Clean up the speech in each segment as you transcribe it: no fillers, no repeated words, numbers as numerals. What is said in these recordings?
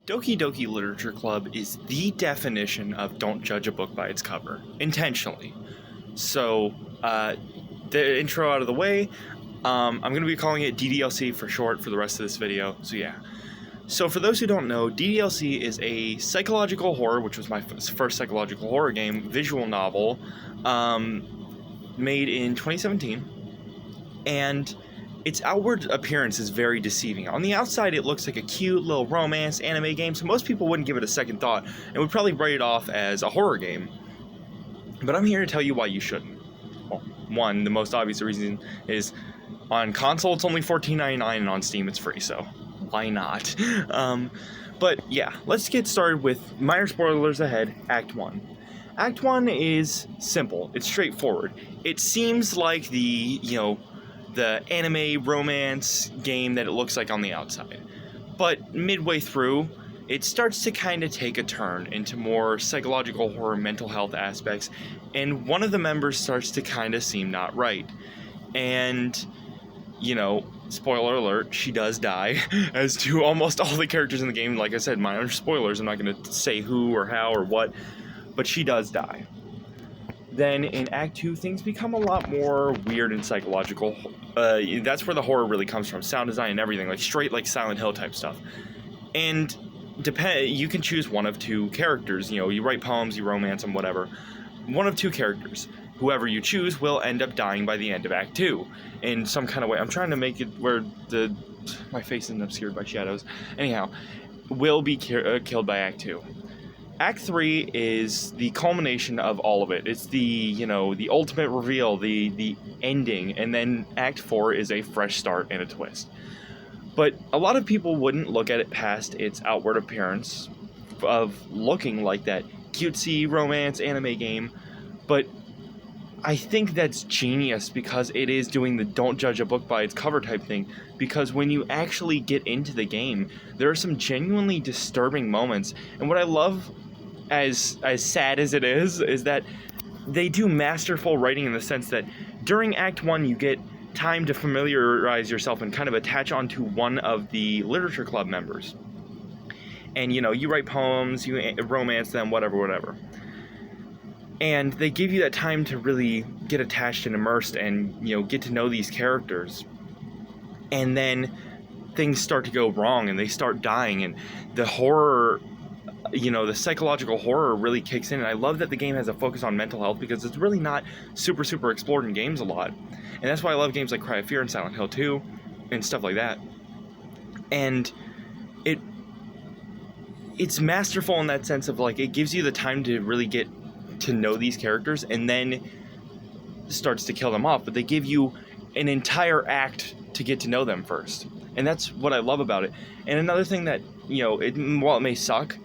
Doki Doki Literature Club is the definition of don't judge a book by its cover, intentionally. So, the intro out of the way, I'm going to be calling it DDLC for short for the rest of this video, so yeah. So for those who don't know, DDLC is a psychological horror, which was my first psychological horror game, visual novel, made in 2017, and its outward appearance is very deceiving. On the outside, it looks like a cute little romance anime game, so most people wouldn't give it a second thought and would probably write it off as a horror game. But I'm here to tell you why you shouldn't. Well, one, the most obvious reason is on console it's only $14.99 and on Steam it's free, so why not? But yeah, let's get started with minor spoilers ahead. Act 1. Act 1 is simple. It's straightforward. It seems like the anime romance game that it looks like on the outside. But midway through, it starts to kind of take a turn into more psychological horror, mental health aspects, and one of the members starts to kind of seem not right. And, spoiler alert, she does die, as do almost all the characters in the game. Like I said, minor spoilers, I'm not going to say who or how or what, but she does die. Then in Act 2, things become a lot more weird and psychological. That's where the horror really comes from. Sound design and everything, like straight like Silent Hill type stuff. And you can choose one of two characters. You write poems, you romance them, whatever. One of two characters. Whoever you choose will end up dying by the end of Act 2 in some kind of way. I'm trying to make it where my face isn't obscured by shadows. Anyhow, will be killed by Act 2. Act 3 is the culmination of all of it. It's the ultimate reveal, the ending, and then Act 4 is a fresh start and a twist. But a lot of people wouldn't look at it past its outward appearance of looking like that cutesy romance anime game, but I think that's genius because it is doing the don't judge a book by its cover type thing, because when you actually get into the game, there are some genuinely disturbing moments, and what I love, as sad as it is that they do masterful writing in the sense that during Act 1 you get time to familiarize yourself and kind of attach onto one of the literature club members. And you write poems, you romance them, whatever. And they give you that time to really get attached and immersed and, get to know these characters. And then things start to go wrong and they start dying, and the horror, the psychological horror really kicks in. And I love that the game has a focus on mental health because it's really not super explored in games a lot. And that's why I love games like Cry of Fear and Silent Hill 2 and stuff like that. And it's masterful in that sense of it gives you the time to really get to know these characters and then starts to kill them off. But they give you an entire act to get to know them first. And that's what I love about it. And another thing that, while it may suck,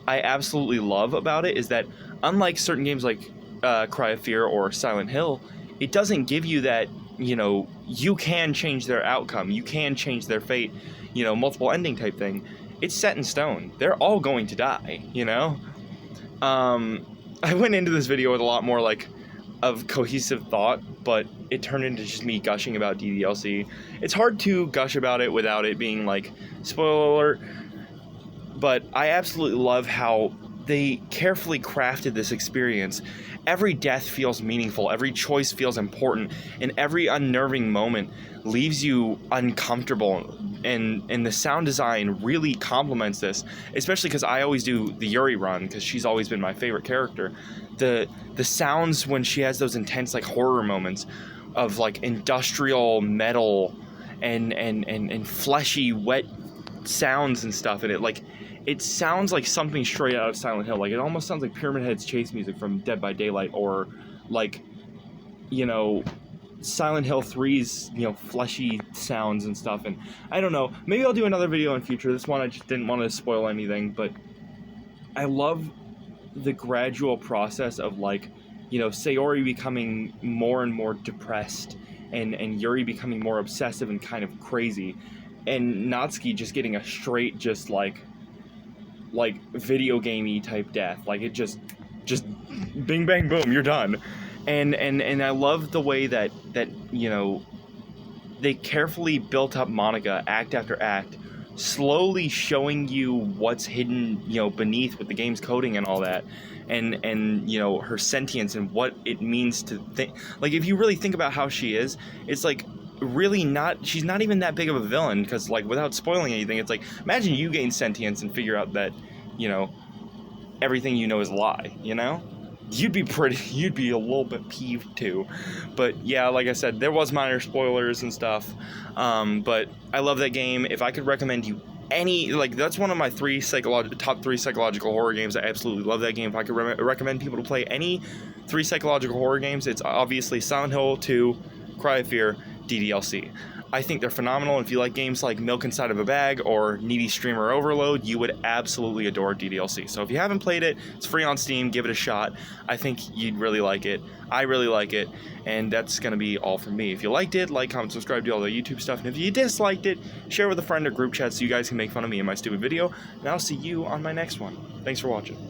I absolutely love about it is that unlike certain games like Cry of Fear or Silent Hill, it doesn't give you that, you can change their outcome, you can change their fate, multiple ending type thing. It's set in stone. They're all going to die, I went into this video with a lot more of cohesive thought, but it turned into just me gushing about DDLC. It's hard to gush about it without it being spoiler alert, but I absolutely love how they carefully crafted this experience. Every death feels meaningful, every choice feels important, and every unnerving moment leaves you uncomfortable. And the sound design really complements this, especially because I always do the Yuri run because she's always been my favorite character. The sounds when she has those intense horror moments of industrial metal and fleshy wet sounds and stuff, and it sounds like something straight out of Silent Hill. It almost sounds like Pyramid Head's chase music from Dead by Daylight, or Silent Hill 3's, fleshy sounds and stuff. And I don't know, maybe I'll do another video in future. This one I just didn't want to spoil anything, but I love the gradual process of Sayori becoming more and more depressed and Yuri becoming more obsessive and kind of crazy, and Natsuki just getting a straight just video gamey type death. It just bing bang boom, you're done. And I love the way that they carefully built up Monica act after act slowly showing you what's hidden, you know, beneath with the game's coding and all that, and you know, her sentience and what it means to think. Like, if you really think about how she is, it's like really not, she's not even that big of a villain, because like, without spoiling anything, it's like, imagine you gain sentience and figure out that, you know, everything you know is a lie, you know? You'd be a little bit peeved too. But yeah, like I said, there was minor spoilers and stuff. But I love that game. If I could recommend you any, like, that's one of my top 3 psychological horror games. I absolutely love that game. If I could recommend people to play any 3 psychological horror games, it's obviously Silent Hill 2, Cry of Fear, DDLC. I think they're phenomenal. If you like games like Milk Inside of a Bag or Needy Streamer Overload, you would absolutely adore DDLC. So if you haven't played it, it's free on Steam. Give it a shot. I think you'd really like it. I really like it. And that's going to be all from me. If you liked it, like, comment, subscribe, do all the YouTube stuff. And if you disliked it, share with a friend or group chat so you guys can make fun of me in my stupid video. And I'll see you on my next one. Thanks for watching.